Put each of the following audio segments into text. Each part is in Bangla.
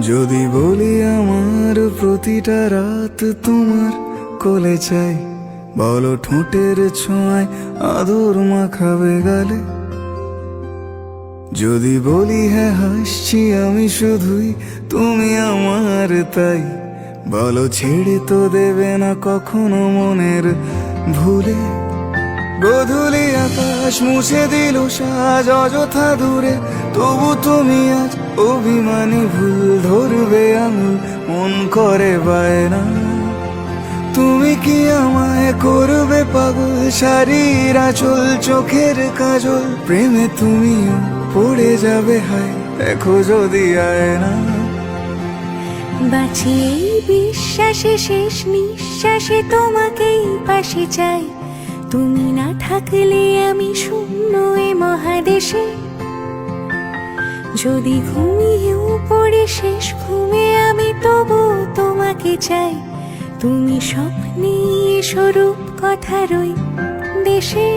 যদি বলি আমার প্রতিটা রাত তোমার কোলে চাই, বলো ঠোঁটের ছোঁয়ায় আদর মাখাবে গালে। যদি বলি হ্যাঁ হাসছি আমি শুধুই, তুমি আমার তাই, বলো ছেড়ে তো দেবে না কখনো মনের ভুলে। গোধূলি আকাশ মুছে দিল সাজ অযথা দূরে, তবু তুমি আজ অভিমানী ভুল ধরবে আঙুল, মন করে বায়না। তুমি কি আমায় করবে পাগল, শাড়ির আঁচল চোখের কাজল, প্রেমে তুমিও পড়ে যাবে হায় দেখো যদি আয়না। বাঁচি এই বিশ্বাসে শেষ নিঃশ্বাসে তোমাকেই পাশে চাই, তুমি না থাকলে আমি শূন্য এ মহাদেশে। যদি ঘুমিয়েও পড়ে শেষ ঘুমে আমি তবু তোমাকে চাই, তুমি স্বপ্নে স্বরূপ কথারই দেশে।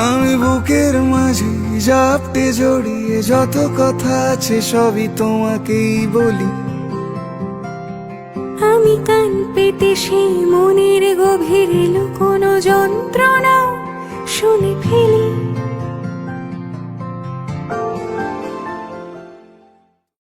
আমি বুকের মাঝে জাপটে জড়িয়ে যত কথা আছে সবই তোমাকেই বলি। আমি কান পেতে সেই মনের গভীরে লুকোনো যন্ত্রণা শুনে ফেলি।